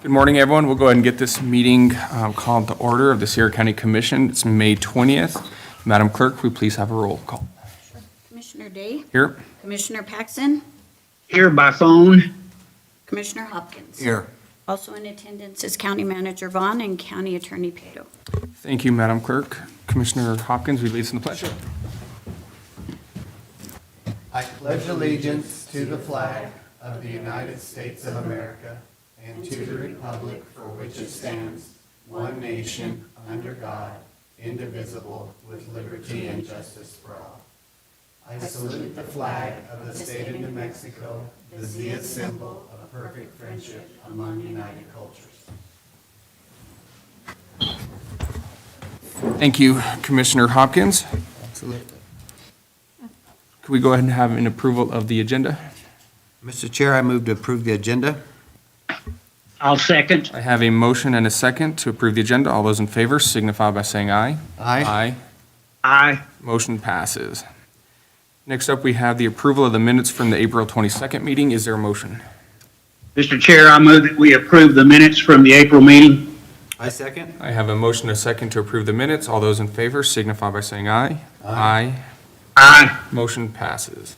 Good morning, everyone. We'll go ahead and get this meeting called to order of the Sierra County Commission. It's May 20th. Madam Clerk, will you please have a roll call? Commissioner Day? Here. Commissioner Paxton? Here by phone. Commissioner Hopkins? Here. Also in attendance is County Manager Vaughn and County Attorney Pato. Thank you, Madam Clerk. Commissioner Hopkins, will you lead us in the pledge? I pledge allegiance to the flag of the United States of America and to the republic for which it stands, one nation, under God, indivisible, with liberty and justice for all. I salute the flag of the state of New Mexico, the Zia symbol of perfect friendship among united cultures. Thank you, Commissioner Hopkins. Absolutely. Could we go ahead and have an approval of the agenda? Mr. Chair, I move to approve the agenda. I'll second. I have a motion and a second to approve the agenda. All those in favor signify by saying aye. Aye. Aye. Motion passes. Next up, we have the approval of the minutes from the April 22nd meeting. Is there a motion? Mr. Chair, I move that we approve the minutes from the April meeting. I second. I have a motion and a second to approve the minutes. All those in favor signify by saying aye. Aye. Aye. Motion passes.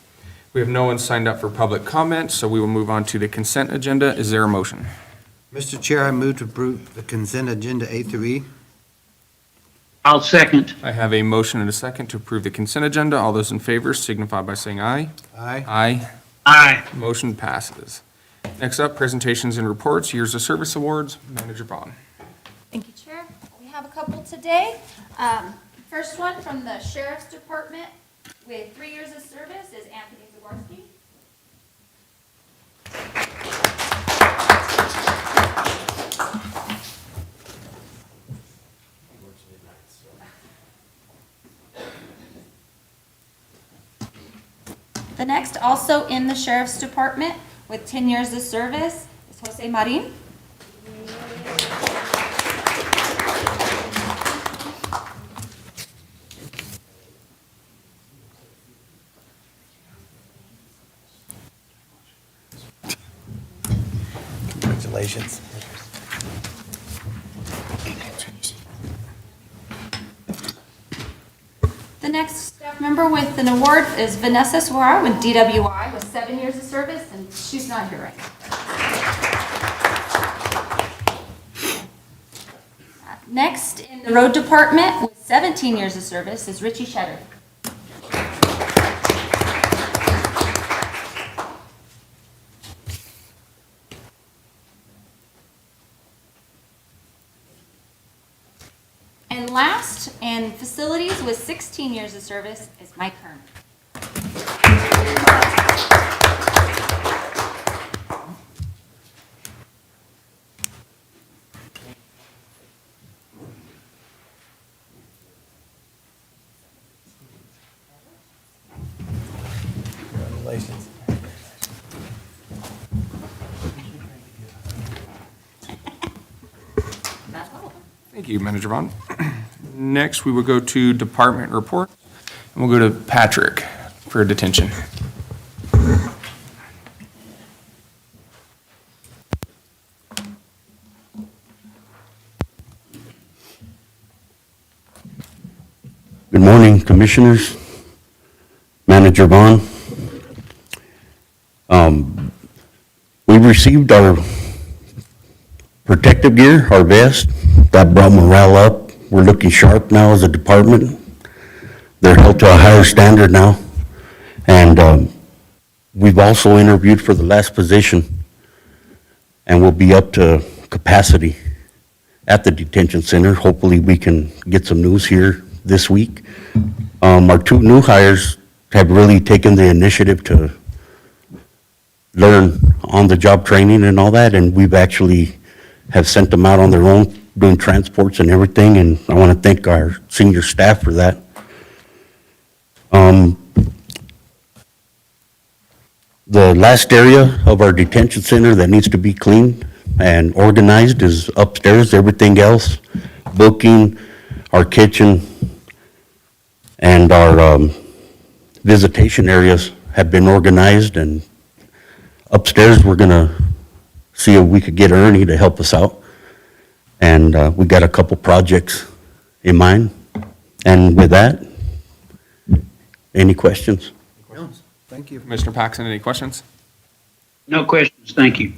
We have no one signed up for public comment, so we will move on to the consent agenda. Is there a motion? Mr. Chair, I move to approve the consent agenda A through E. I'll second. I have a motion and a second to approve the consent agenda. All those in favor signify by saying aye. Aye. Aye. Aye. Motion passes. Next up, presentations and reports, years of service awards. Manager Vaughn. Thank you, Chair. We have a couple today. First one from the Sheriff's Department with 3 years of service is Anthony Zawarski. The next, also in the Sheriff's Department with 10 years of service, is Jose Marin. Congratulations. The next staff member with an award is Vanessa Suara with DWI with 7 years of service, and she's not here right now. Next, in the road department with 17 years of service is Richie Shetter. And last, in facilities with 16 years of service is Mike Hearn. Congratulations. That's all. Thank you, Manager Vaughn. Next, we will go to department report, and we'll go to Patrick for detention. Good morning, Commissioners, Manager Vaughn. We received our protective gear, our vest. That brought morale up. We're looking sharp now as a department. They're held to a higher standard now. And we've also interviewed for the last position, and we'll be up to capacity at the detention center. Hopefully, we can get some news here this week. Our 2 new hires have really taken the initiative to learn on-the-job training and all that, and we've actually have sent them out on their own, doing transports and everything, and I want to thank our senior staff for that. The last area of our detention center that needs to be cleaned and organized is upstairs. Everything else, booking, our kitchen, and our visitation areas have been organized, and upstairs we're gonna see if we could get Ernie to help us out. And we got a couple projects in mind. And with that, any questions? Thank you. Commissioner Paxson, any questions? No questions, thank you.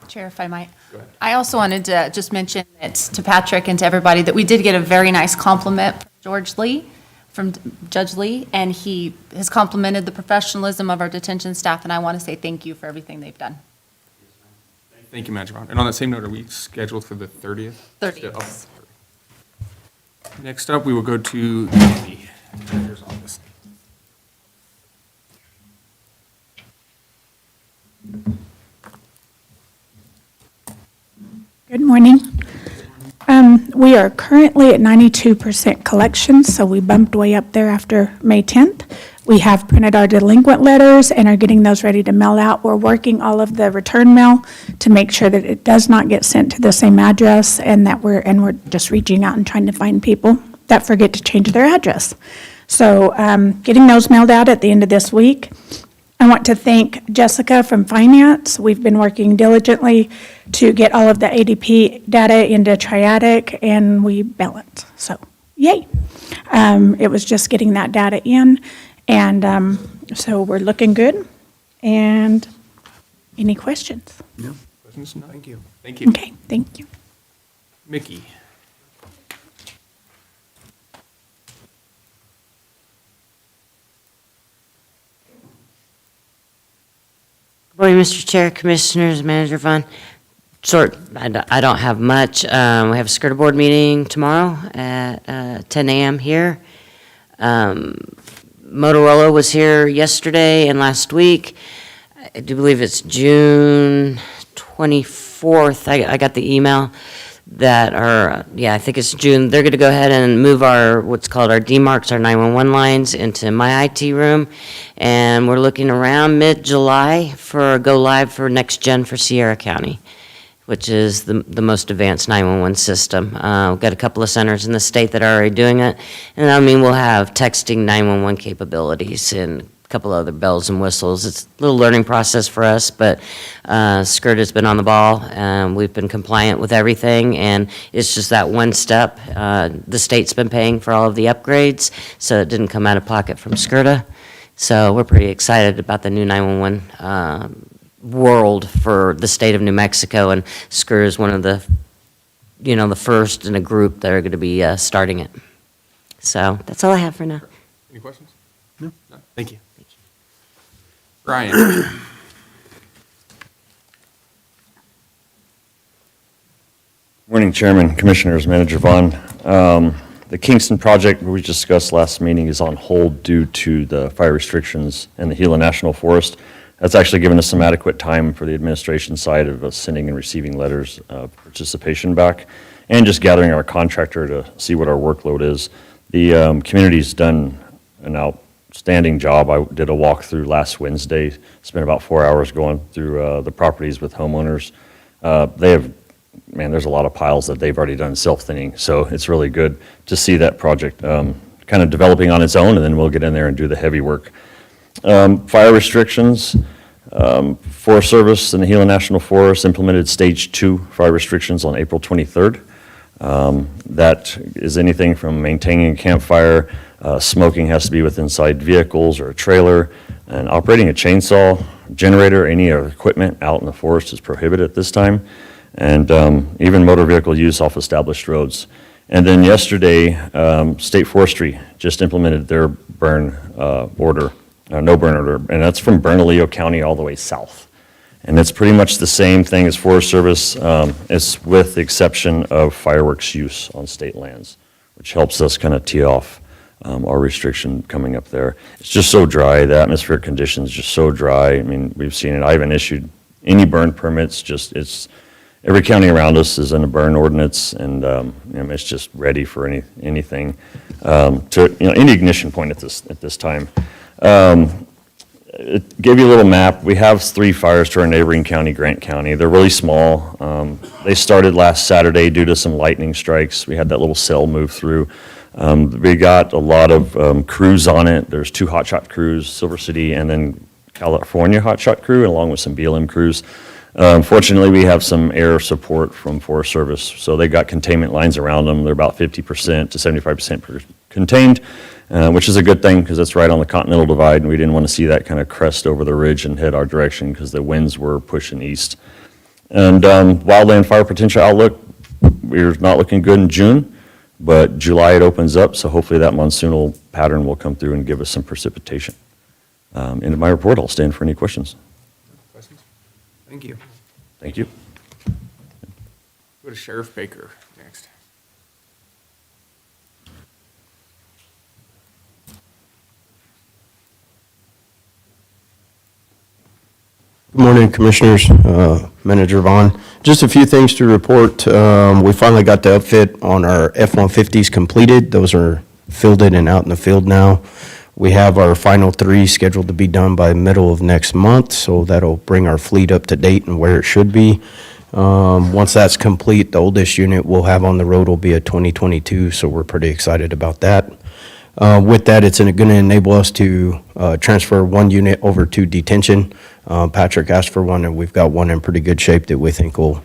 Chair, if I might. Go ahead. I also wanted to just mention that to Patrick and to everybody that we did get a very nice compliment from Judge Lee, and he has complimented the professionalism of our detention staff, and I want to say thank you for everything they've done. Thank you, Manager Vaughn. And on that same note, are we scheduled for the 30th? 30th. Oh. Next up, we will go to the Treasurer's Office. Good morning. We are currently at 92% collections, so we bumped way up there after May 10th. We have printed our delinquent letters and are getting those ready to mail out. We're working all of the return mail to make sure that it does not get sent to the same address, and that we're just reaching out and trying to find people that forget to change their address. So getting those mailed out at the end of this week. I want to thank Jessica from Finance. We've been working diligently to get all of the ADP data into Triadic, and we balance. So, yay. It was just getting that data in, and so we're looking good. And any questions? Questions? No? Thank you. Thank you. Okay, thank you. Mickey? Good morning, Mr. Chair, Commissioners, Manager Vaughn. I don't have much. We have a SCRTA board meeting tomorrow at 10 a.m. here. Motorola was here yesterday and last week. I do believe it's June 24th. I got the email that are, I think it's June. They're going to go ahead and move what's called our DMARCs, our 911 lines, into my IT room. And we're looking around mid-July for a go-live for Next Gen for Sierra County, which is the most advanced 911 system. We've got a couple of centers in the state that are already doing it. And I mean, we'll have texting 911 capabilities and a couple other bells and whistles. It's a little learning process for us, but SCRTA's been on the ball, and we've been compliant with everything, and it's just that one step. The state's been paying for all of the upgrades, so it didn't come out of pocket from SCRTA. So we're pretty excited about the new 911 world for the state of New Mexico, and SCRTA is one of the, the first in a group that are going to be starting it. So that's all I have for now. Any questions? No. Thank you. Brian? Morning, Chairman, Commissioners, Manager Vaughn. The Kingston project we discussed last meeting is on hold due to the fire restrictions in the Gila National Forest. That's actually given us some adequate time for the administration side of us sending and receiving letters of participation back and just gathering our contractor to see what our workload is. The community's done an outstanding job. I did a walkthrough last Wednesday, spent about 4 hours going through the properties with homeowners. There's a lot of piles that they've already done self-thinning, so it's really good to see that project kind of developing on its own, and then we'll get in there and do the heavy work. Fire restrictions, Forest Service and the Gila National Forest implemented Stage 2 fire restrictions on April 23rd. That is anything from maintaining a campfire, smoking has to be with inside vehicles or a trailer, and operating a chainsaw, generator, any other equipment out in the forest is prohibited at this time, and even motor vehicle use off established roads. And then yesterday, State Forestry just implemented their burn order, no burn order, and that's from Bernalillo County all the way south. And it's pretty much the same thing as Forest Service, it's with the exception of fireworks use on state lands, which helps us kind of tee off our restriction coming up there. It's just so dry, the atmospheric conditions just so dry. I mean, we've seen it. I haven't issued any burn permits, every county around us is in a burn ordinance, and it's just ready for anything any ignition point at this time. It gave you a little map. We have 3 fires to our neighboring county, Grant County. They're really small. They started last Saturday due to some lightning strikes. We had that little cell move through. We got a lot of crews on it. There's 2 hotshot crews, Silver City, and then California hotshot crew, along with some BLM crews. Fortunately, we have some air support from Forest Service, so they got containment lines around them. They're about 50% to 75% contained, which is a good thing because it's right on the Continental Divide, and we didn't want to see that kind of crest over the ridge and head our direction because the winds were pushing east. And wildland fire potential outlook, we're not looking good in June, but July it opens up, so hopefully that monsoonal pattern will come through and give us some precipitation. End of my report. I'll stand for any questions. Questions? Thank you. Thank you. Go to Sheriff Baker next. Good morning, Commissioners, Manager Vaughn. Just a few things to report. We finally got the upfit on our F-150s completed. Those are fielded and out in the field now. We have our final 3 scheduled to be done by middle of next month, so that'll bring our fleet up to date and where it should be. Once that's complete, the oldest unit we'll have on the road will be a 2022, so we're pretty excited about that. With that, it's going to enable us to transfer 1 unit over to detention. Patrick asked for one, and we've got one in pretty good shape that we think will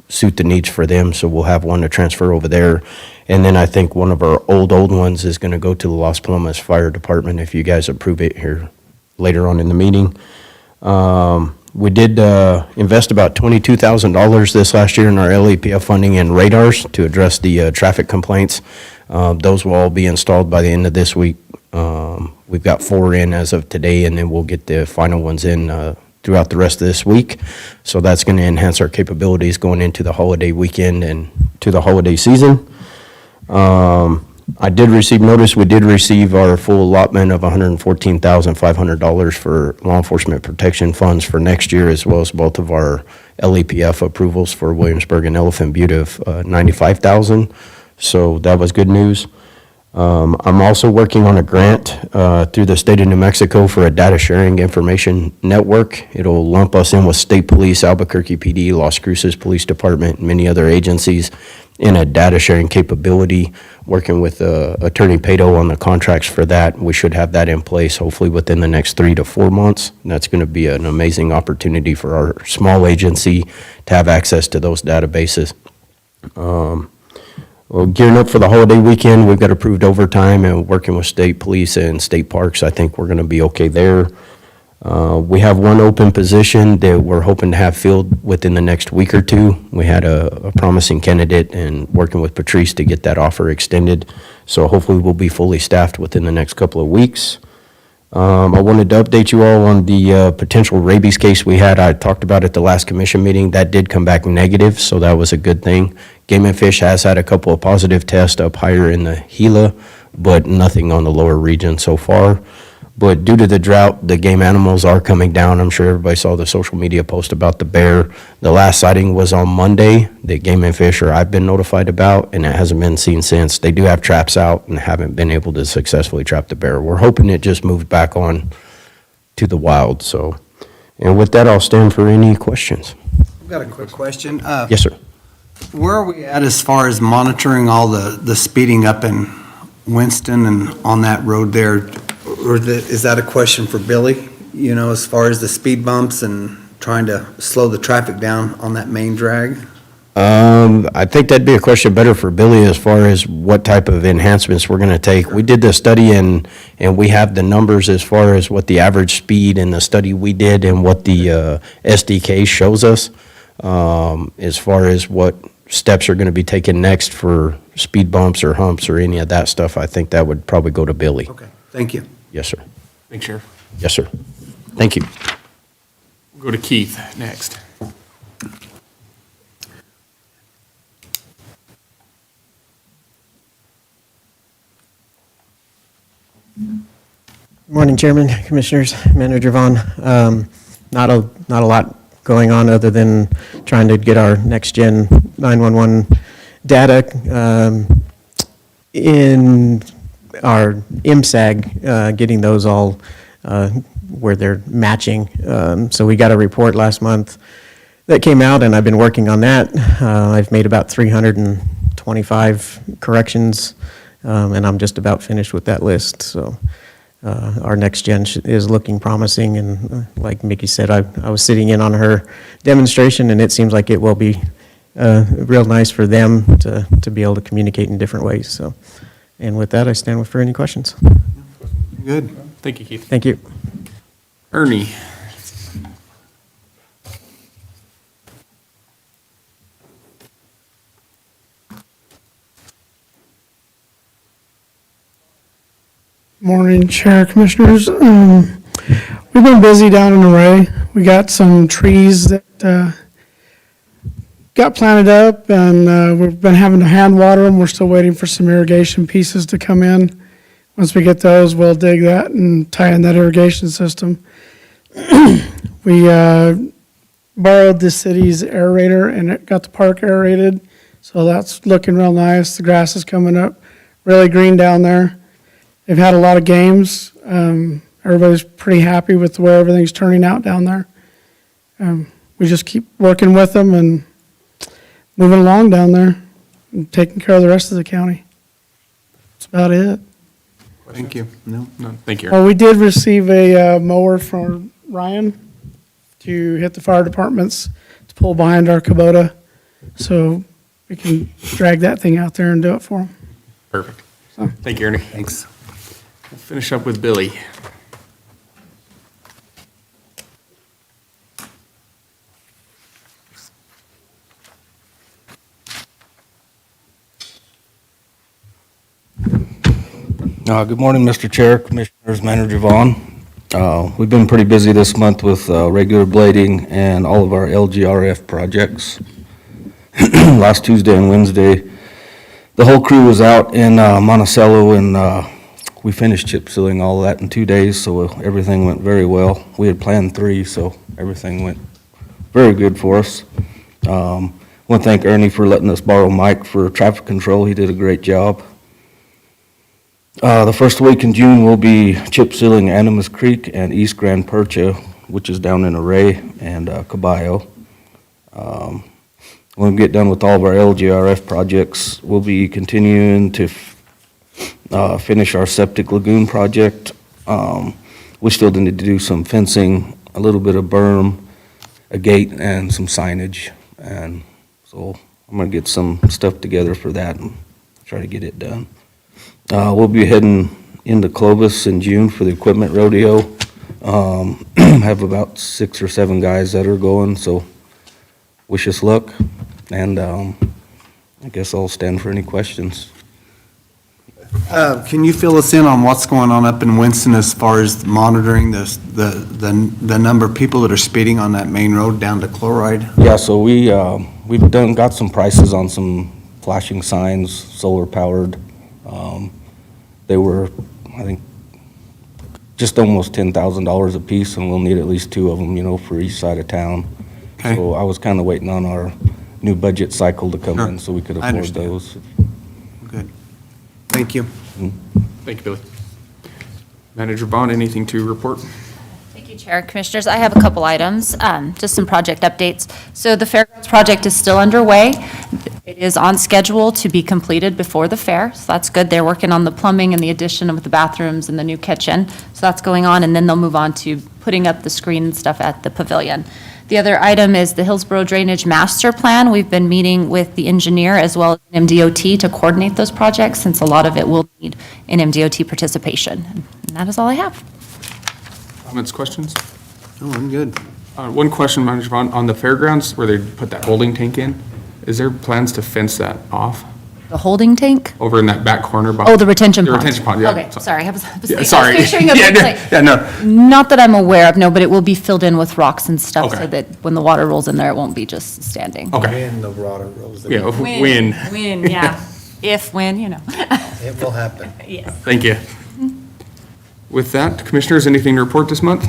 suit the needs for them, so we'll have one to transfer over there. And then I think one of our old ones is going to go to the Las Palomas Fire Department if you guys approve it here later on in the meeting. We did invest about $22,000 this last year in our LEPF funding and radars to address the traffic complaints. Those will all be installed by the end of this week. We've got 4 in as of today, and then we'll get the final ones in throughout the rest of this week. So that's going to enhance our capabilities going into the holiday weekend and to the holiday season. I did receive notice, we did receive our full allotment of $114,500 for law enforcement protection funds for next year, as well as both of our LEPF approvals for Williamsburg and Elephant Butte of $95,000. So that was good news. I'm also working on a grant through the state of New Mexico for a data sharing information network. It'll lump us in with State Police, Albuquerque PD, Las Cruces Police Department, and many other agencies in a data sharing capability, working with Attorney Pato on the contracts for that. We should have that in place hopefully within the next 3 to 4 months. And that's going to be an amazing opportunity for our small agency to have access to those databases. Well, gearing up for the holiday weekend, we've got approved overtime, and working with state police and state parks, I think we're going to be okay there. We have 1 open position that we're hoping to have filled within the next week or 2. We had a promising candidate, and working with Patrice to get that offer extended. So hopefully we'll be fully staffed within the next couple of weeks. I wanted to update you all on the potential rabies case we had. I talked about at the last commission meeting. That did come back negative, so that was a good thing. Game and Fish has had a couple of positive tests up higher in the Gila, but nothing on the lower region so far. But due to the drought, the game animals are coming down. I'm sure everybody saw the social media post about the bear. The last sighting was on Monday that Game and Fish, or I've been notified about, and it hasn't been seen since. They do have traps out and haven't been able to successfully trap the bear. We're hoping it just moved back on to the wild. So, and with that, I'll stand for any questions. I've got a quick question. Yes, sir. Where are we at as far as monitoring all the speeding up in Winston and on that road there? Or is that a question for Billy, you know, as far as the speed bumps and trying to slow the traffic down on that main drag? I think that'd be a question better for Billy as far as what type of enhancements we're going to take. We did the study and we have the numbers as far as what the average speed in the study we did and what the SDK shows us as far as what steps are going to be taken next for speed bumps or humps or any of that stuff. I think that would probably go to Billy. Okay, thank you. Yes, sir. Thanks, Sheriff. Yes, sir. Thank you. We'll go to Keith next. Morning, Chairman, Commissioners, Manager Vaughn. Not a lot going on other than trying to get our next-gen 911 data in our MSAG, getting those all where they're matching. So we got a report last month that came out, and I've been working on that. I've made about 325 corrections, and I'm just about finished with that list. So our next gen is looking promising, and like Mickey said, I was sitting in on her demonstration, and it seems like it will be real nice for them to be able to communicate in different ways, so. And with that, I stand for any questions. Good. Thank you, Keith. Thank you. Ernie? Morning, Chair, Commissioners. We've been busy down in Array. We got some trees that got planted up, and we've been having to hand water them. We're still waiting for some irrigation pieces to come in. Once we get those, we'll dig that and tie in that irrigation system. We borrowed the city's aerator, and it got the park aerated, so that's looking real nice. The grass is coming up really green down there. They've had a lot of games. Everybody's pretty happy with the way everything's turning out down there. We just keep working with them and moving along down there and taking care of the rest of the county. That's about it. Thank you. No. No, thank you. Well, we did receive a mower from Ryan to hit the fire departments to pull behind our Kubota, so we can drag that thing out there and do it for them. Perfect. Thank you, Ernie. Thanks. We'll finish up with Billy. Good morning, Mr. Chair, Commissioners, Manager Vaughn. We've been pretty busy this month with regular blading and all of our LGRF projects. Last Tuesday and Wednesday, the whole crew was out in Monticello, and we finished chip sealing all of that in 2 days, so everything went very well. We had planned 3, so everything went very good for us. I want to thank Ernie for letting us borrow Mike for traffic control. He did a great job. The first week in June, we'll be chip sealing Animas Creek and East Grand Percha, which is down in Array and Caballo. When we get done with all of our LGRF projects, we'll be continuing to finish our septic lagoon project. We still need to do some fencing, a little bit of berm, a gate, and some signage. And so I'm going to get some stuff together for that and try to get it done. We'll be heading into Clovis in June for the equipment rodeo. Have about 6 or 7 guys that are going, so wish us luck. And I guess I'll stand for any questions. Can you fill us in on what's going on up in Winston as far as monitoring the number of people that are speeding on that main road down to Chloride? Yeah, so we've got some prices on some flashing signs, solar powered. They were, I think, just almost $10,000 a piece, and we'll need at least 2 of them, for each side of town. Okay. So I was kind of waiting on our new budget cycle to come in so we could I afford understand. those. Good. Thank you. Thank you, Billy. Manager Vaughn, anything to report? Thank you, Chair. Commissioners, I have a couple items, just some project updates. So the Fairgrounds project is still underway. It is on schedule to be completed before the fair, so that's good. They're working on the plumbing and the addition of the bathrooms and the new kitchen, so that's going on, and then they'll move on to putting up the screen and stuff at the pavilion. The other item is the Hillsborough Drainage Master Plan. We've been meeting with the engineer as well as MDOT to coordinate those projects, since a lot of it will need an MDOT participation. And that is all I have. Comments, questions? Oh, I'm good. One question, Manager Vaughn, on the fairgrounds where they put that holding tank in, is there plans to fence that off The holding tank? over in that back corner? Oh, the retention The pond. retention pond, yeah. Okay, sorry, I was Yeah, I was sorry. picturing a Yeah, big, no, like, yeah, no. not that I'm aware of, no, but it will be filled in with rocks and stuff so Okay. that when the water rolls in there, it won't be just standing. Okay, When the water rolls in. yeah, win. When, yeah. If, when, It will happen. Yes. Thank you. With that, Commissioners, anything to report this month?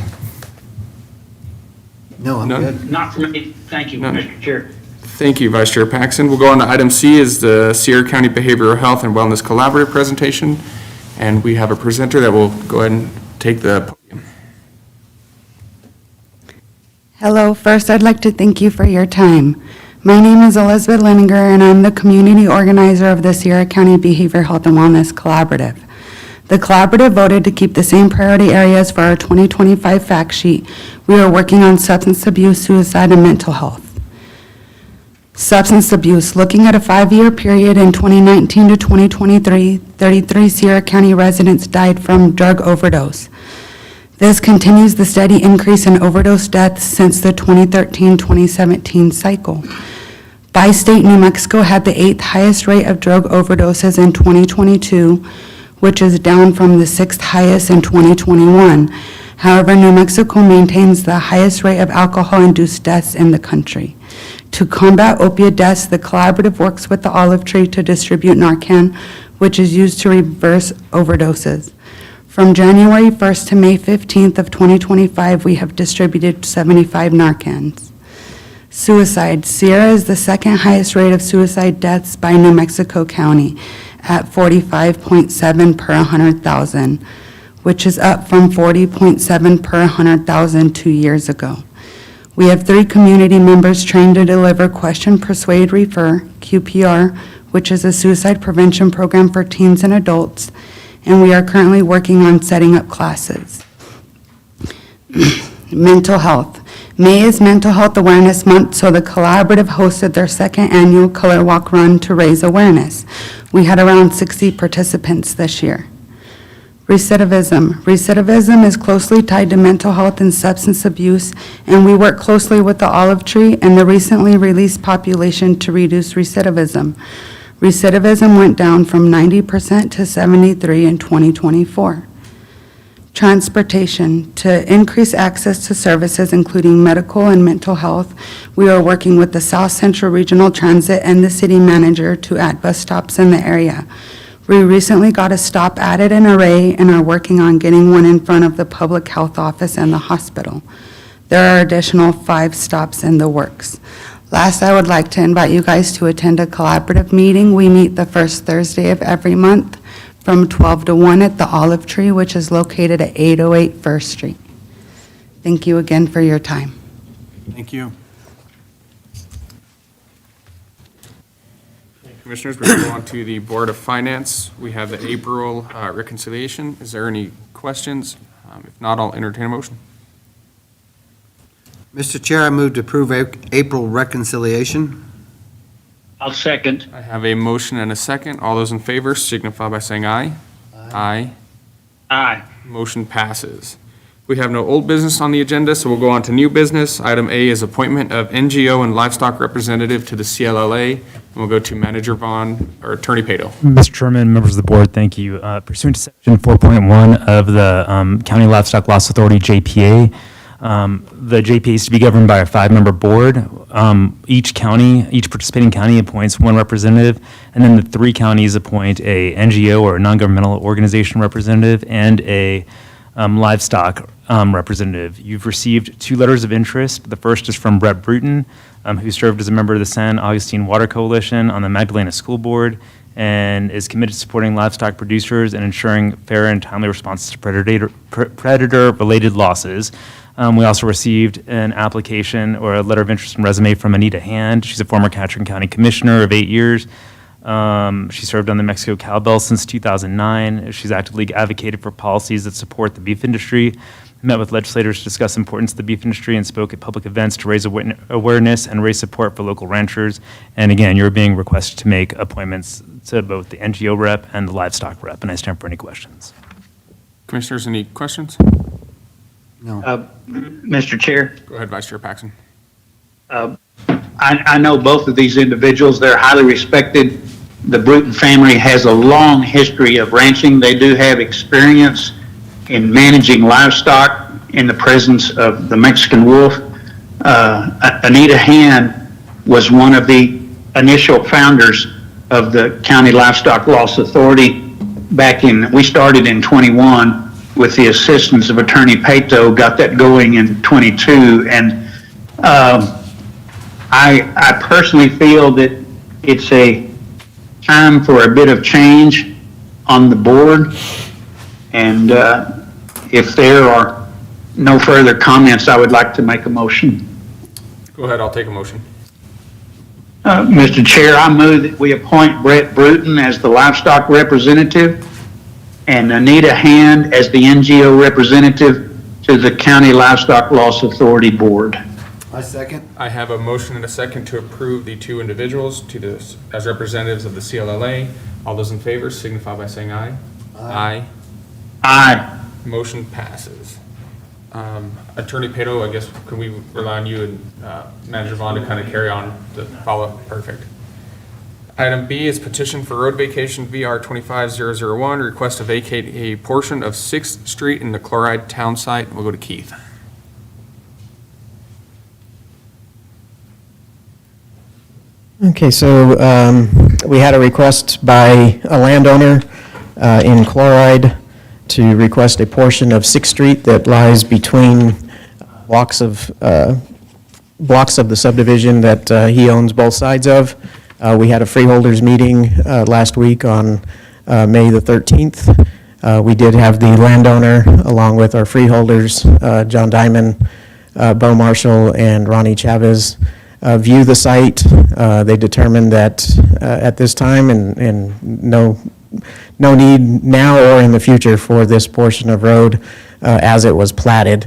No, I'm None? good. Not for me. Thank you, None. Mr. Chair. Thank you, Vice Chair Paxton. We'll go on to item C is the Sierra County Behavioral Health and Wellness Collaborative presentation. And we have a presenter that will go ahead and take the podium. Hello, first I'd like to thank you for your time. My name is Elizabeth Leninger, and I'm the community organizer of the Sierra County Behavioral Health and Wellness Collaborative. The collaborative voted to keep the same priority areas for our 2025 fact sheet. We are working on substance abuse, suicide, and mental health. Substance abuse, looking at a 5-year period in 2019 to 2023, 33 Sierra County residents died from drug overdose. This continues the steady increase in overdose deaths since the 2013-2017 cycle. By state, New Mexico had the 8th highest rate of drug overdoses in 2022, which is down from the 6th highest in 2021. However, New Mexico maintains the highest rate of alcohol-induced deaths in the country. To combat opiate deaths, the collaborative works with the Olive Tree to distribute Narcan, which is used to reverse overdoses. From January 1st to May 15th of 2025, we have distributed 75 Narcans. Suicide. Sierra is the second highest rate of suicide deaths by New Mexico County at 45.7 per 100,000, which is up from 40.7 per 100,000 2 years ago. We have 3 community members trained to deliver Question, Persuade, Refer, QPR, which is a suicide prevention program for teens and adults, and we are currently working on setting up classes. Mental health. May is Mental Health Awareness Month, so the collaborative hosted their second annual Color Walk Run to raise awareness. We had around 60 participants this year. Recidivism. Recidivism is closely tied to mental health and substance abuse, and we work closely with the Olive Tree and the recently released population to reduce recidivism. Recidivism went down from 90% to 73% in 2024. Transportation. To increase access to services, including medical and mental health, we are working with the South Central Regional Transit and the city manager to add bus stops in the area. We recently got a stop added in Array and are working on getting one in front of the public health office and the hospital. There are additional 5 stops in the works. Last, I would like to invite you guys to attend a collaborative meeting. We meet the first Thursday of every month from 12 to 1 at the Olive Tree, which is located at 808 First Street. Thank you again for your time. Thank you. Commissioners, we're going to go on to the Board of Finance. We have the April reconciliation. Is there any questions? If not, I'll entertain a motion. Mr. Chair, I move to approve April reconciliation. I'll second. I have a motion and a second. All those in favor signify by saying aye. Aye. Aye. Motion passes. We have no old business on the agenda, so we'll go on to new business. Item A is appointment of NGO and livestock representative to the CLLA. And we'll go to Manager Vaughn, or Attorney Pato. Mr. Chairman, members of the board, thank you. Pursuant to Section 4.1 of the County Livestock Loss Authority, JPA, the JPA is to be governed by a 5-member board. Each participating county appoints 1 representative, and then the 3 counties appoint a NGO or a non-governmental organization representative and a livestock representative. You've received 2 letters of interest. The first is from Brett Bruton, who served as a member of the San Augustine Water Coalition on the Magdalena School Board and is committed to supporting livestock producers and ensuring fair and timely responses to predator-related losses. We also received an application or a letter of interest and resume from Anita Hand. She's a former Catron County Commissioner of 8 years. She served on the Mexico Cowbell since 2009. She's actively advocated for policies that support the beef industry, met with legislators to discuss the importance of the beef industry, and spoke at public events to raise awareness and raise support for local ranchers. And again, you're being requested to make appointments to both the NGO rep and the livestock rep, and I stand for any questions. Commissioners, any questions? No. Mr. Chair, Go ahead, Vice Chair Paxton. I know both of these individuals. They're highly respected. The Bruton family has a long history of ranching. They do have experience in managing livestock in the presence of the Mexican wolf. Anita Hand was one of the initial founders of the County Livestock Loss Authority we started in 21 with the assistance of Attorney Pato, got that going in 22. And I personally feel that it's a time for a bit of change on the board. And if there are no further comments, I would like to make a motion. Go ahead, I'll take a motion. Mr. Chair, I move that we appoint Brett Bruton as the livestock representative. and Anita Hand as the NGO representative to the County Livestock Loss Authority Board. I second. I have a motion and a second to approve the two individuals as representatives of the CLLA. All those in favor signify by saying aye. Aye. Aye. Motion passes. Attorney Pato, I guess, can we rely on you and Manager Vaughn to kind of carry on the follow-up? Perfect. Item B is petition for road vacation VR 25001, request to vacate a portion of 6th Street in the Chloride Town site. We'll go to Keith. Okay, so we had a request by a landowner in Chloride to request a portion of 6th Street that lies between blocks of the subdivision that he owns both sides of. We had a freeholders meeting last week on May the 13th. We did have the landowner, along with our freeholders, John Diamond, Bo Marshall, and Ronnie Chavez, view the site. They determined that at this time and no need now or in the future for this portion of road as it was platted.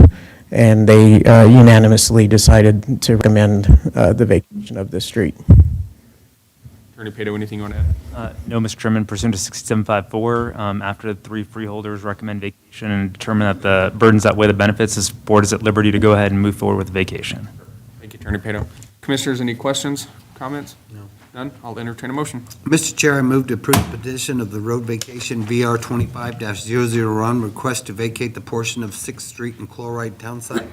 And they unanimously decided to recommend the vacation of this street. Attorney Pato, anything you want to add? No, Mr. Chairman, pursuant to 6754, after the three freeholders recommend vacation and determine that the burdens outweigh the benefits, this board is at liberty to go ahead and move forward with the vacation. Thank you, Attorney Pato. Commissioners, any questions, comments? No. None? I'll entertain a motion. Mr. Chair, I move to approve the petition of the road vacation VR 25-001, request to vacate the portion of 6th Street and Chloride Town site.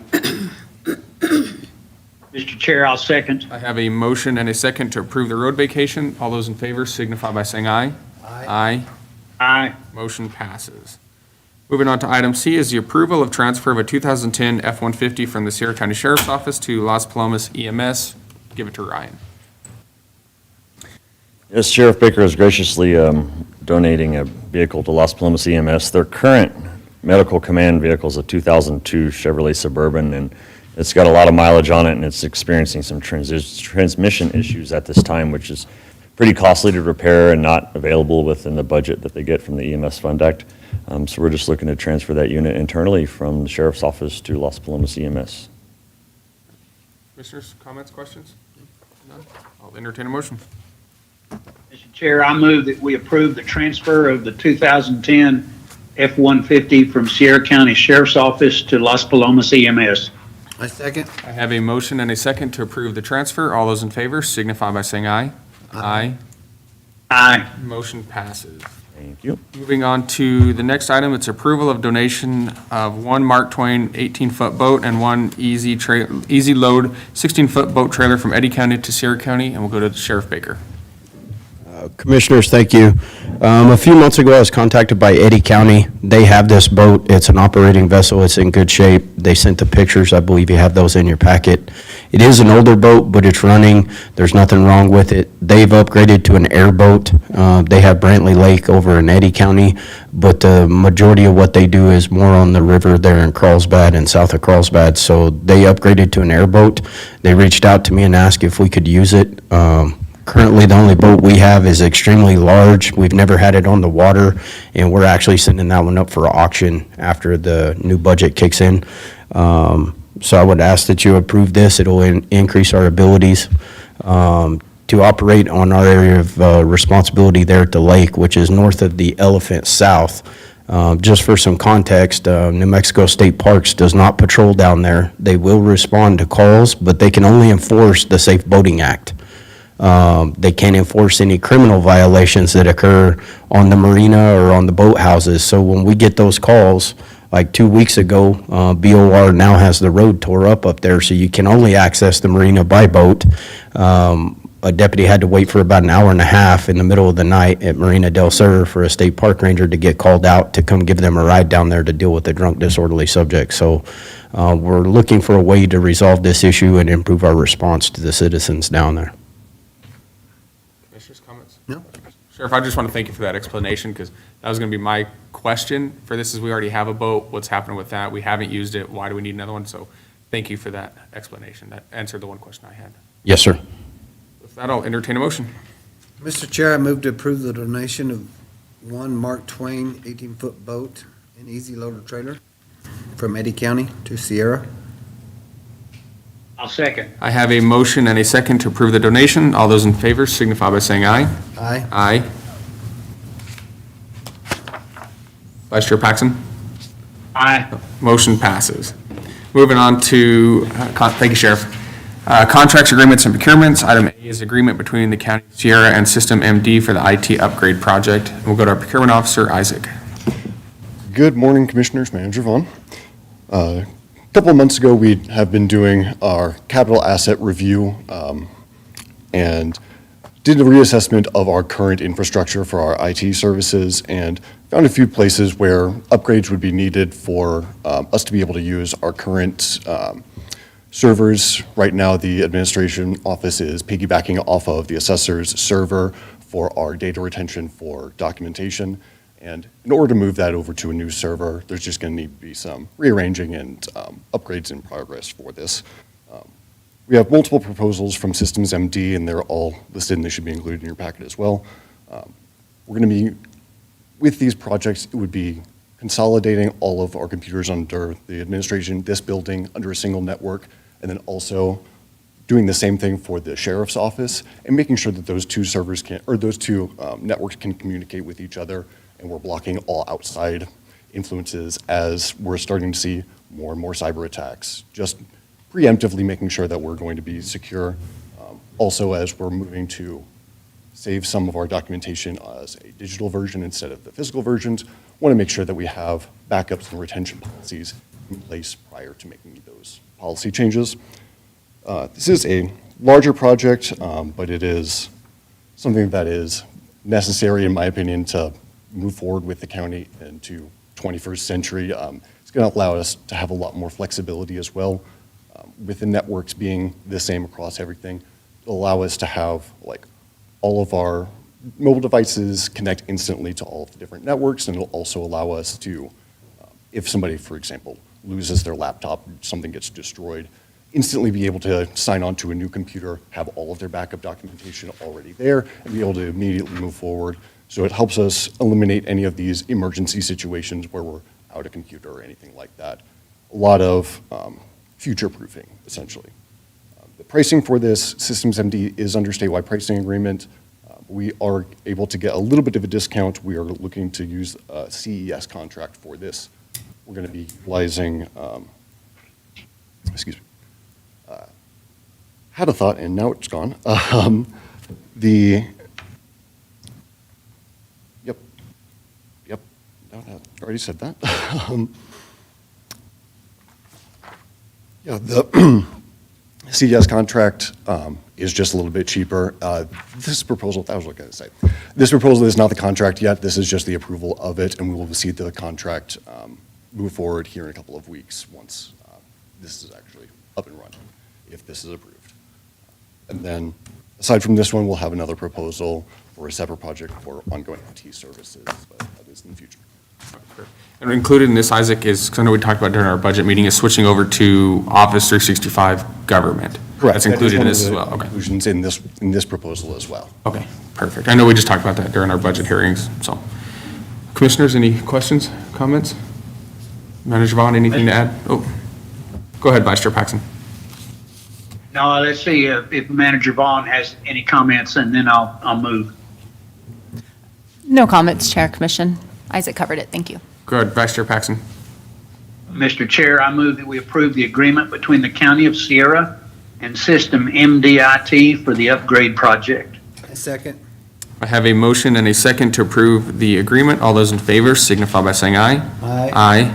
Mr. Chair, I'll second. I have a motion and a second to approve the road vacation. All those in favor signify by saying aye. Aye. Aye. Motion passes. Moving on to item C is the approval of transfer of a 2010 F-150 from the Sierra County Sheriff's Office to Las Palomas EMS. Give it to Ryan. Yes, Sheriff Baker is graciously donating a vehicle to Las Palomas EMS. Their current medical command vehicle is a 2002 Chevrolet Suburban, and it's got a lot of mileage on it, and it's experiencing some transmission issues at this time, which is pretty costly to repair and not available within the budget that they get from the EMS Fund Act. So we're just looking to transfer that unit internally from the Sheriff's Office to Las Palomas EMS. Commissioners, comments, questions? None? I'll entertain a motion. Mr. Chair, I move that we approve the transfer of the 2010 F-150 from Sierra County Sheriff's Office to Las Palomas EMS. I second. I have a motion and a second to approve the transfer. All those in favor signify by saying aye. Aye. Aye. Motion passes. Thank you. Moving on to the next item, it's approval of donation of one Mark Twain 18-foot boat and one Easy Load 16-foot boat trailer from Eddy County to Sierra County, and we'll go to Sheriff Baker. Commissioners, thank you. A few months ago, I was contacted by Eddy County. They have this boat. It's an operating vessel. It's in good shape. They sent the pictures. I believe you have those in your packet. It is an older boat, but it's running. There's nothing wrong with it. They've upgraded to an airboat. They have Brantley Lake over in Eddy County, but the majority of what they do is more on the river there in Carlsbad and south of Carlsbad. So they upgraded to an airboat. They reached out to me and asked if we could use it. Currently, the only boat we have is extremely large. We've never had it on the water, and we're actually sending that one up for auction after the new budget kicks in. So I would ask that you approve this. It'll increase our abilities to operate on our area of responsibility there at the lake, which is north of the Elephant South. Just for some context, New Mexico State Parks does not patrol down there. They will respond to calls, but they can only enforce the Safe Boating Act. They can't enforce any criminal violations that occur on the marina or on the boathouses. So when we get those calls, like 2 weeks ago, BOR now has the road tore up there, so you can only access the marina by boat. A deputy had to wait for about an hour and a half in the middle of the night at Marina del Sur for a state park ranger to get called out to come give them a ride down there to deal with the drunk disorderly subject. So we're looking for a way to resolve this issue and improve our response to the citizens down there. Commissioners, comments? No. Sheriff, I just want to thank you for that explanation, because that was going to be my question for this, is we already have a boat. What's happening with that? We haven't used it. Why do we need another one? So thank you for that explanation. That answered the one question I had. Yes, sir. With that, I'll entertain a motion. Mr. Chair, I move to approve the donation of one Mark Twain 18-foot boat and easy loader trailer from Eddy County to Sierra. I'll second. I have a motion and a second to approve the donation. All those in favor signify by saying aye. Aye. Aye. Vice Chair Paxton? Aye. Motion passes. Moving on to, thank you, Sheriff. Contracts, agreements, and procurements. Item A is agreement between the County of Sierra and System MD for the IT upgrade project. We'll go to our procurement officer, Isaac. Good morning, Commissioners, Manager Vaughn. A couple of months ago, we have been doing our capital asset review and did a reassessment of our current infrastructure for our IT services and found a few places where upgrades would be needed for us to be able to use our current servers. Right now, the administration office is piggybacking off of the assessor's server for our data retention for documentation. And in order to move that over to a new server, there's just going to need to be some rearranging and upgrades in progress for this. We have multiple proposals from Systems MD, and they're all listed, and they should be included in your packet as well. We're going to be, with these projects, it would be consolidating all of our computers under the administration, this building, under a single network, and then also doing the same thing for the sheriff's office and making sure that those two servers can, or those two networks can communicate with each other, and we're blocking all outside influences as we're starting to see more and more cyber attacks. Just preemptively making sure that we're going to be secure. Also, as we're moving to save some of our documentation as a digital version instead of the physical versions, want to make sure that we have backups and retention policies in place prior to making those policy changes. This is a larger project, but it is something that is necessary, in my opinion, to move forward with the county into 21st century. It's going to allow us to have a lot more flexibility as well. With the networks being the same across everything, it'll allow us to have like all of our mobile devices connect instantly to all of the different networks, and it'll also allow us to, if somebody, for example, loses their laptop, something gets destroyed, instantly be able to sign on to a new computer, have all of their backup documentation already there, and be able to immediately move forward. So it helps us eliminate any of these emergency situations where we're out a computer or anything like that. A lot of future-proofing, essentially. The pricing for this, Systems MD is under statewide pricing agreement. We are able to get a little bit of a discount. We are looking to use a CES contract for this. We're going to be utilizing, excuse me, had a thought and now it's gone. Yep, no, I already said that. Yeah, the CES contract is just a little bit cheaper. This proposal, that was what I was going to say. This proposal is not the contract yet. This is just the approval of it, and we will see the contract move forward here in a couple of weeks once this is actually up and running, if this is approved. And then, aside from this one, we'll have another proposal for a separate project for ongoing IT services, but that is in the future. And included in this, Isaac, is, because I know we talked about during our budget meeting, is switching over to Office 365 Government. Correct. That's included in this as That is well, one of the okay. inclusions in this proposal as well. Okay, perfect. I know we just talked about that during our budget hearings, so. Commissioners, any questions, comments? Manager Vaughn, anything to add? Oh, go ahead, Vice Chair Paxton. No, let's see if Manager Vaughn has any comments, and then I'll move. No comments, Chair, Commission. Isaac covered it, thank you. Good, Vice Chair Paxton. Mr. Chair, I move that we approve the agreement between the County of Sierra and System MDIT for the upgrade project. Second. I have a motion and a second to approve the agreement. All those in favor signify by saying aye. Aye. Aye.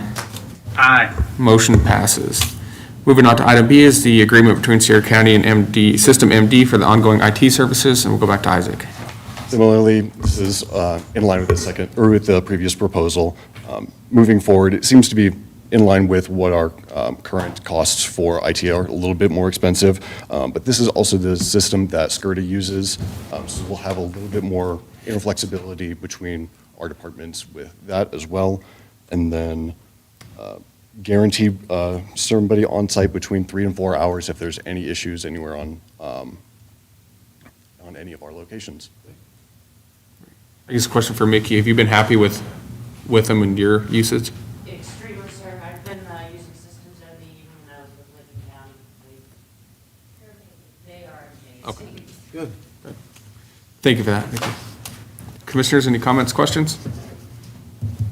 Aye. Motion passes. Moving on to item B is the agreement between Sierra County and System MD for the ongoing IT services, and we'll go back to Isaac. Similarly, this is in line with the previous proposal. Moving forward, it seems to be in line with what our current costs for IT are, a little bit more expensive. But this is also the system that SCRTA uses, so we'll have a little bit more flexibility between our departments with that as well. And then guarantee somebody on site between 3 and 4 hours if there's any issues anywhere on any of our locations. I guess a question for Mickey, have you been happy with them and your usage? Extremely, sir. I've been using systems MD even when I was with Lincoln County. They are amazing. Okay. Good. Thank you for that, Mickey. Commissioners, any comments, questions?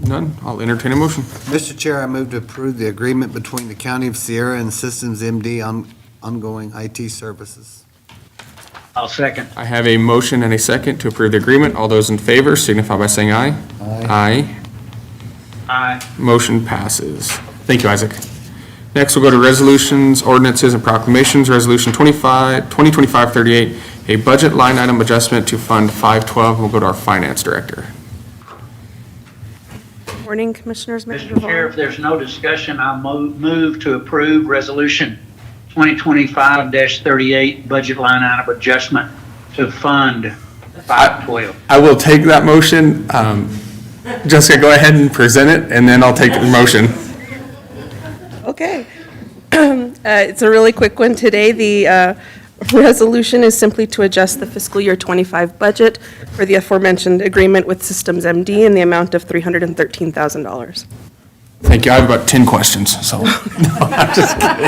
None? I'll entertain a motion. Mr. Chair, I move to approve the agreement between the County of Sierra and Systems MD on ongoing IT services. I'll second. I have a motion and a second to approve the agreement. All those in favor signify by saying aye. Aye. Aye. Motion passes. Thank you, Isaac. Next, we'll go to resolutions, ordinances, and proclamations. Resolution 2025-38, a budget line item adjustment to Fund 512. We'll go to our Finance Director. Morning, Commissioners. Mr. Chair, if there's no discussion, I'll move to approve Resolution 2025-38, budget line item adjustment to Fund 512. I will take that motion. Jessica, go ahead and present it, and then I'll take the motion. Okay. It's a really quick one today. The resolution is simply to adjust the fiscal year 25 budget for the aforementioned agreement with Systems MD in the amount of $313,000. Thank you. I have about 10 questions, so. No, I'm just kidding.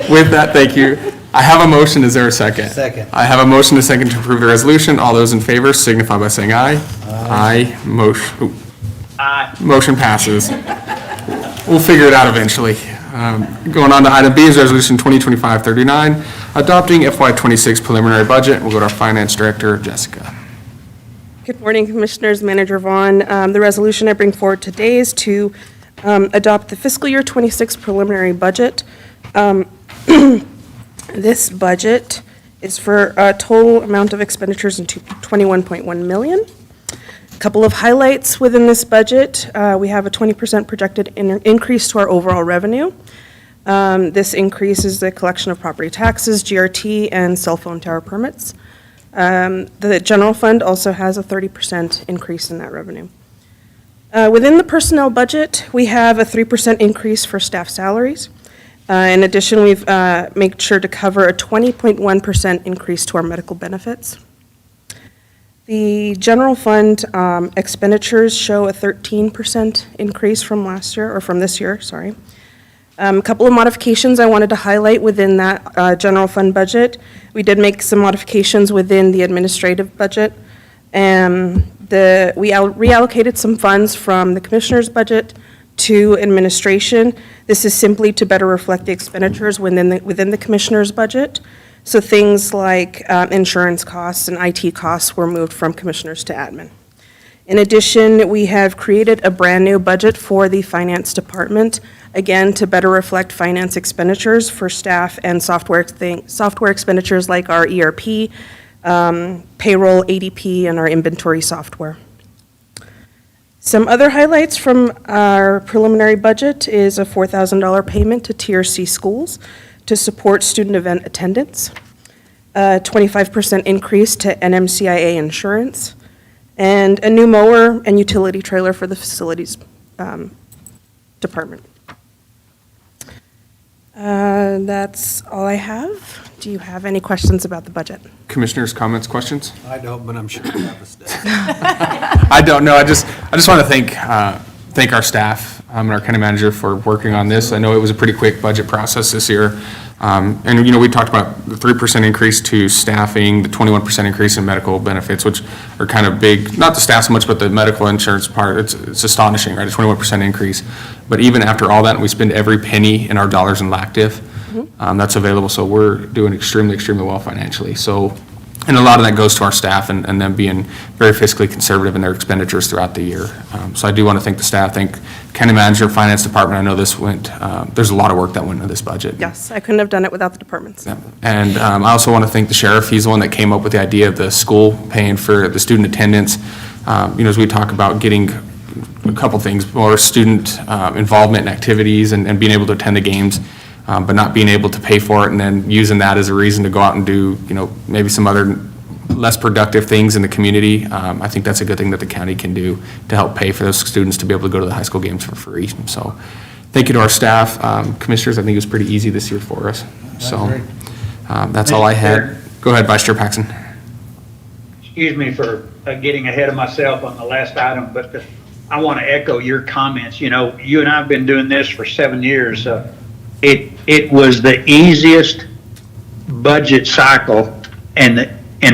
With that, thank you. I have a motion. Is there a second? Second. I have a motion and a second to approve the resolution. All those in favor signify by saying aye. Aye. Motion passes. We'll figure it out eventually. Going on to item B is Resolution 2025-39, adopting FY26 preliminary budget. We'll go to our Finance Director, Jessica. Good morning, Commissioners, Manager Vaughn. The resolution I bring forward today is to adopt the fiscal year 26 preliminary budget. This budget is for a total amount of expenditures in $21.1 million. A couple of highlights within this budget. We have a 20% projected increase to our overall revenue. This increase is the collection of property taxes, GRT, and cell phone tower permits. The general fund also has a 30% increase in that revenue. Within the personnel budget, we have a 3% increase for staff salaries. In addition, we've made sure to cover a 20.1% increase to our medical benefits. The general fund expenditures show a 13% increase from last year, or from this year, sorry. A couple of modifications I wanted to highlight within that general fund budget. We did make some modifications within the administrative budget. We reallocated some funds from the commissioner's budget to administration. This is simply to better reflect the expenditures within the commissioner's budget. So things like insurance costs and IT costs were moved from commissioners to admin. In addition, we have created a brand-new budget for the finance department, again, to better reflect finance expenditures for staff and software expenditures like our ERP, payroll, ADP, and our inventory software. Some other highlights from our preliminary budget is a $4,000 payment to TRC schools to support student event attendance, a 25% increase to NMCIA insurance, and a new mower and utility trailer for the facilities department. That's all I have. Do you have any questions about the budget? Commissioners, comments, questions? I don't, but I'm sure you have a staff. I don't know. I just want to thank our staff and our county manager for working on this. I know it was a pretty quick budget process this year. And, we talked about the 3% increase to staffing, the 21% increase in medical benefits, which are kind of big, not the staff so much, but the medical insurance part. It's astonishing, right? A 21% increase. But even after all that, we spend every penny in our dollars in LACTIV that's available. So we're doing extremely, extremely well financially. So, and a lot of that goes to our staff and them being very fiscally conservative in their expenditures throughout the year. So I do want to thank the staff, thank county manager, finance department. I know this went, there's a lot of work that went into this budget. Yes, I couldn't have done it without the departments. Yeah. And I also want to thank the sheriff. He's the one that came up with the idea of the school paying for the student attendance. As we talk about getting a couple things, more student involvement in activities and being able to attend the games, but not being able to pay for it and then using that as a reason to go out and do, maybe some other less productive things in the community. I think that's a good thing that the county can do to help pay for those students to be able to go to the high school games for free. So thank you to our staff. Commissioners, I think it was pretty easy this year for us. So that's all I had. Go ahead, Vice Chair Paxton. excuse me for getting ahead of myself on the last item, but I want to echo your comments. You know, you and I have been doing this for 7 years. It was the easiest budget cycle, and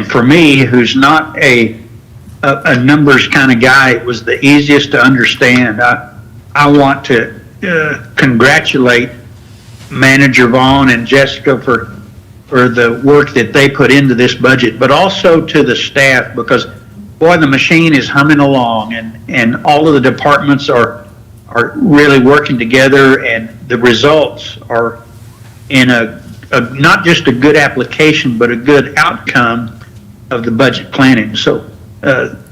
for me, who's not a numbers kind of guy, it was the easiest to understand. I want to congratulate Manager Vaughn and Jessica for the work that they put into this budget, but also to the staff, because boy, the machine is humming along, and all of the departments are really working together, and the results are in a not just a good application, but a good outcome of the budget planning. So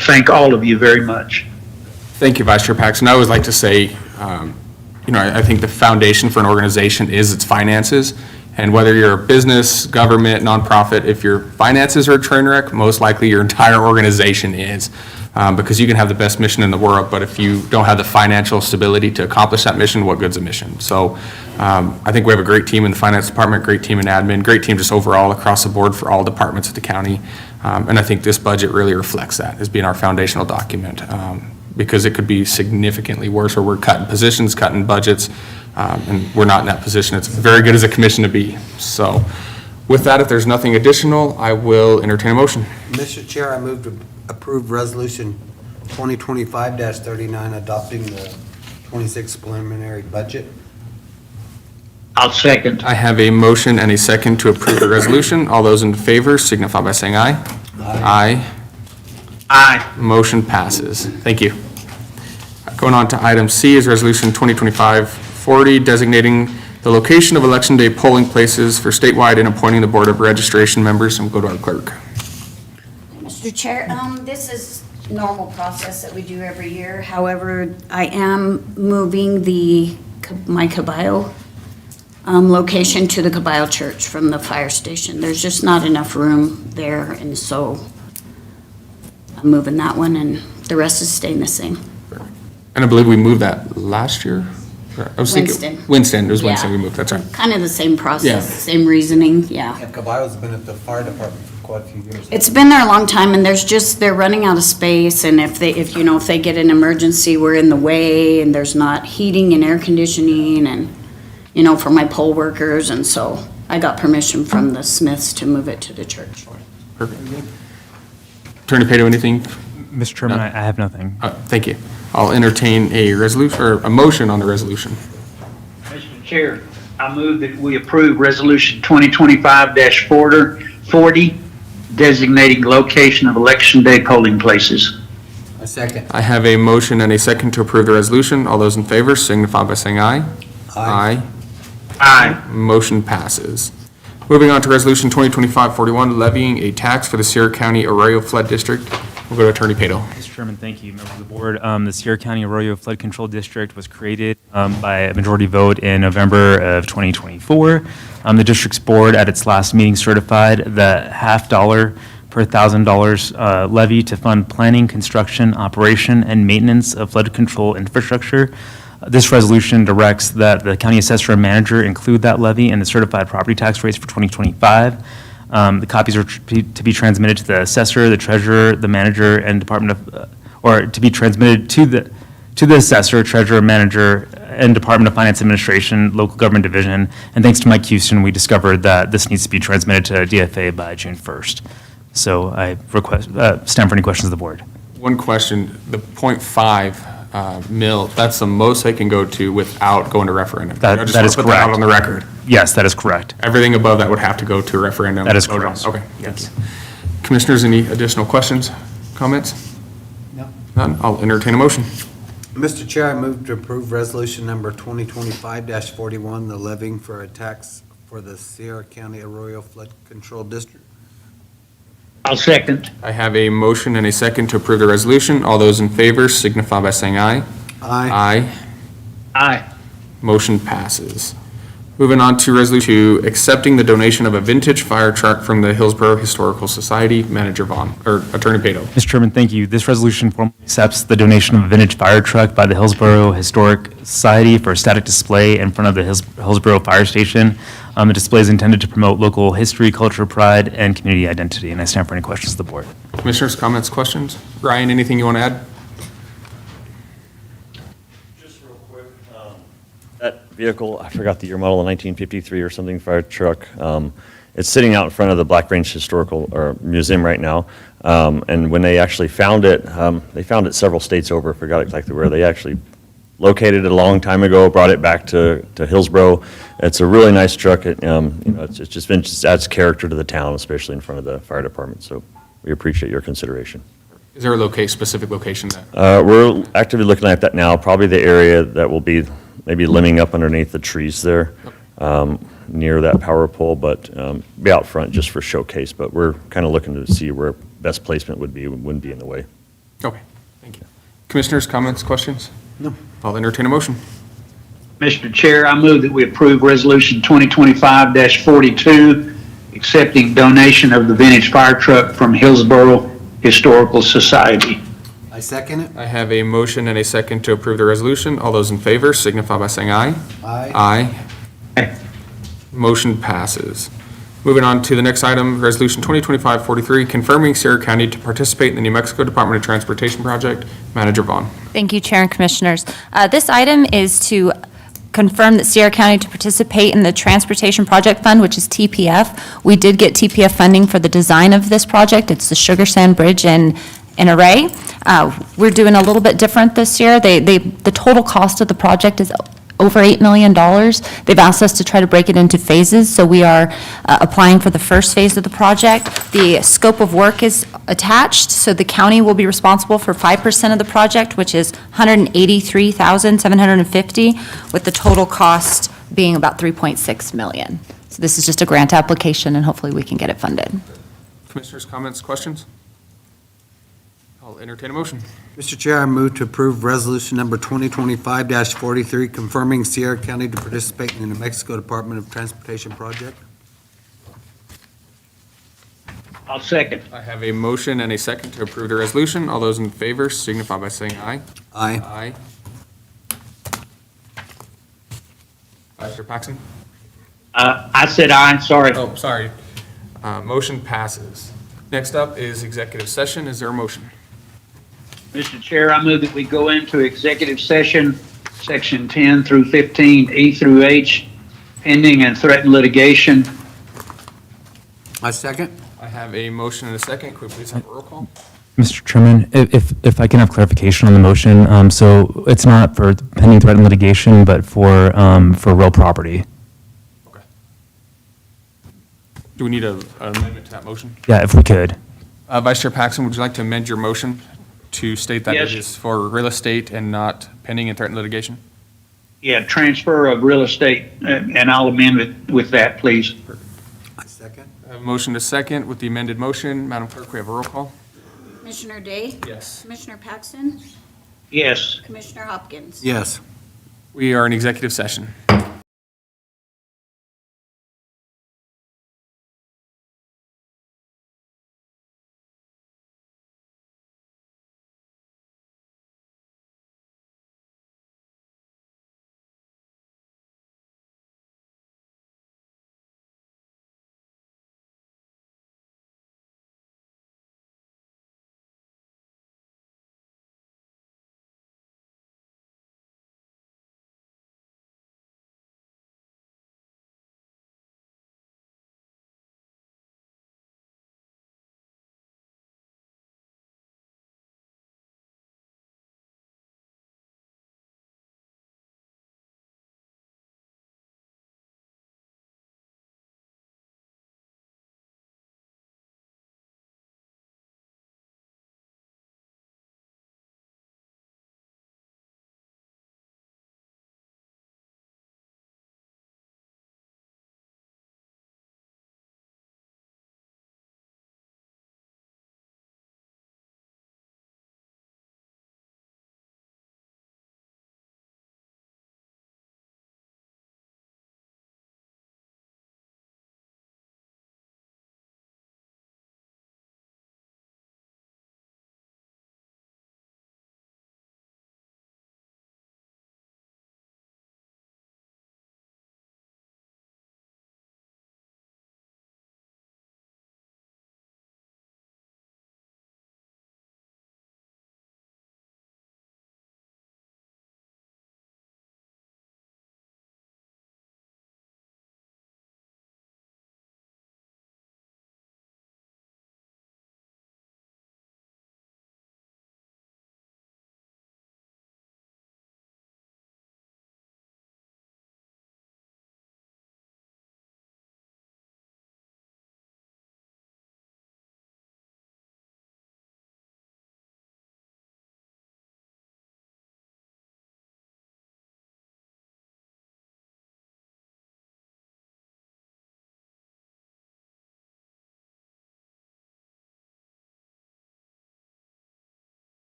thank all of you very much. Thank you, Vice Chair Paxton. I always like to say, I think the foundation for an organization is its finances. And whether you're a business, government, nonprofit, if your finances are a train wreck, most likely your entire organization is. Because you can have the best mission in the world, but if you don't have the financial stability to accomplish that mission, what good's a mission? So I think we have a great team in the finance department, great team in admin, great team just overall across the board for all departments of the county. And I think this budget really reflects that as being our foundational document. Because it could be significantly worse, or we're cutting positions, cutting budgets, and we're not in that position. It's very good as a commission to be. So with that, if there's nothing additional, I will entertain a motion. Mr. Chair, I move to approve Resolution 2025-39, adopting the 26 preliminary budget. I'll second. I have a motion and a second to approve the resolution. All those in favor signify by saying aye. Aye. Aye. Motion passes. Thank you. Going on to item C is Resolution 2025-40, designating the location of Election Day polling places for statewide and appointing the Board of Registration members. And we'll go to our clerk. Mr. Chair, this is normal process that we do every year. However, I am moving my Caballo location to the Caballo Church from the fire station. There's just not enough room there, and so I'm moving that one, and the rest is staying the same. And I believe we moved that last year? I was thinking- Winston. Winston, it was Winston Yeah. we moved, that's right. Kind of the same Yeah. process, same reasoning, yeah. And Caballo's been at the fire department for quite a few years. It's been there a long time, and they're running out of space, and if they get an emergency, we're in the way, and there's not heating and air conditioning, and, for my poll workers, and so I got permission from the Smiths to move it to the church. Perfect. Attorney Pato, anything? Mr. Chairman, I have nothing. Thank you. I'll entertain a resolution, or a motion on the resolution. Mr. Chair, I move that we approve Resolution 2025-40, designating location of Election Day polling places. A second. I have a motion and a second to approve the resolution. All those in favor signify by saying aye. Aye. Aye. Motion passes. Moving on to Resolution 2025-41, levying a tax for the Sierra County Arroyo Flood District. We'll go to Attorney Pato. Mr. Chairman, thank you. Members of the board, the Sierra County Arroyo Flood Control District was created by a majority vote in November of 2024. The district's board at its last meeting certified the $0.50 per $1,000 levy to fund planning, construction, operation, and maintenance of flood control infrastructure. This resolution directs that the county assessor and manager include that levy in the certified property tax rates for 2025. The copies are to be transmitted to the assessor, the treasurer, the manager, and or to be transmitted to the assessor, treasurer, manager, and Department of Finance Administration, Local Government Division. And thanks to Mike Houston, we discovered that this needs to be transmitted to DFA by June 1st. So I stand for any questions of the board. One question, the .5 mil, that's the most they can go to without going to referendum. I just That want is to put that out correct. on the record. Yes, that is correct. Everything above that would have to go to a referendum. That is Vote on. correct. Okay, thank you. Commissioners, any additional questions, comments? No. None, I'll entertain a motion. Mr. Chair, I move to approve Resolution Number 2025-41, the levying for a tax for the Sierra County Arroyo Flood Control District. I'll second. I have a motion and a second to approve the resolution. All those in favor signify by saying aye. Aye. Aye. Aye. Motion passes. Moving on to resolution 2, accepting the donation of a vintage fire truck from the Hillsborough Historical Society. Manager Vaughn, or Attorney Pato. Mr. Chairman, thank you. This resolution formally accepts the donation of a vintage fire truck by the Hillsborough Historic Society for a static display in front of the Hillsborough Fire Station. The display is intended to promote local history, culture, pride, and community identity, and I stand for any questions of the board. Commissioners, comments, questions? Ryan, anything you want to add? That vehicle, I forgot the year model, a 1953 or something fire truck. It's sitting out in front of the Black Range Historical or Museum right now. And when they actually found it, they found it several states over, I forgot exactly where. They actually located it a long time ago, brought it back to Hillsborough. It's a really nice truck. It's just adds character to the town, especially in front of the fire department. So we appreciate your consideration. Is there a specific location that? We're actively looking at that now, probably the area that will be maybe limbing up underneath the trees there, near that power pole, but be out front just for showcase. But we're kind of looking to see where best placement would be, wouldn't be in the way. Okay, thank you. Commissioners, comments, questions? No. I'll entertain a motion. Mr. Chair, I move that we approve Resolution 2025-42, accepting donation of the vintage fire truck from Hillsborough Historical Society. I second it. I have a motion and a second to approve the resolution. All those in favor signify by saying aye. Aye. Aye. Motion passes. Moving on to the next item, Resolution 2025-43, confirming Sierra County to participate in the New Mexico Department of Transportation project. Manager Vaughn. Thank you, Chair and Commissioners. This item is to confirm that Sierra County to participate in the Transportation Project Fund, which is TPF. We did get TPF funding for the design of this project. It's the Sugar Sand Bridge in Array. We're doing a little bit different this year. The total cost of the project is over $8 million. They've asked us to try to break it into phases, so we are applying for the first phase of the project. The scope of work is attached, so the county will be responsible for 5% of the project, which is $183,750, with the total cost being about $3.6 million. So this is just a grant application, and hopefully we can get it funded. Commissioners, comments, questions? I'll entertain a motion. Mr. Chair, I move to approve resolution number 2025-43, confirming Sierra County to participate in the New Mexico Department of Transportation project. I'll second. I have a motion and a second to approve the resolution. All those in favor signify by saying aye. Aye. Aye. Mr. Paxton? I said aye, sorry. Oh, sorry. Motion passes. Next up is executive session. Is there a motion? Mr. Chair, I move that we go into executive session, section 10 through 15, E through H, pending and threatened litigation. I second. I have a motion and a second. Could we please have a roll call? Mr. Chairman, if I can have clarification on the motion, so it's not for pending threatened litigation, but for real property. Okay. Do we need an amendment to that motion? Yeah, if we could. Vice Chair Paxton, would you like to amend your motion to state that Yes. it is for real estate and not pending and threatened litigation? Yeah, transfer of real estate, and I'll amend it with that, please. I second. I have a motion to second with the amended motion. Madam Clerk, we have a roll call? Commissioner Day? Yes. Commissioner Paxton? Yes. Commissioner Hopkins? Yes. We are in executive session.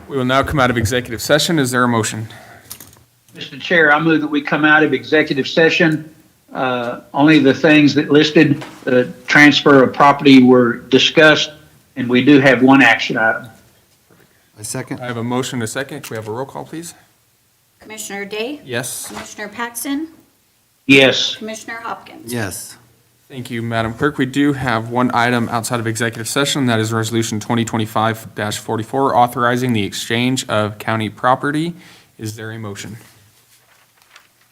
We will now come out of executive session. Is there a motion? Mr. Chair, I move that we come out of executive session. Only the things that listed, the transfer of property were discussed, and we do have one action item. A second? I have a motion and a second. Can we have a roll call, please? Commissioner Day? Yes. Commissioner Paxton? Yes. Commissioner Hopkins? Yes. Thank you, Madam Clerk. We do have one item outside of executive session. That is Resolution 2025-44, authorizing the exchange of county property. Is there a motion?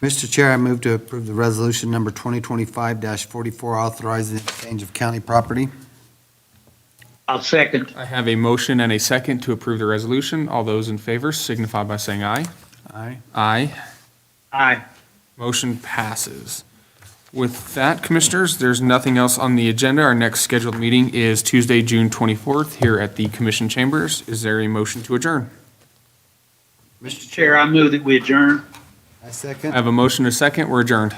Mr. Chair, I move to approve the resolution number 2025-44, authorizing the exchange of county property. I'll second. I have a motion and a second to approve the resolution. All those in favor signify by saying aye. Aye. Aye. Aye. Motion passes. With that, Commissioners, there's nothing else on the agenda. Our next scheduled meeting is Tuesday, June 24th, here at the Commission Chambers. Is there a motion to adjourn? Mr. Chair, I move that we adjourn. I second. I have a motion and a second. We're adjourned.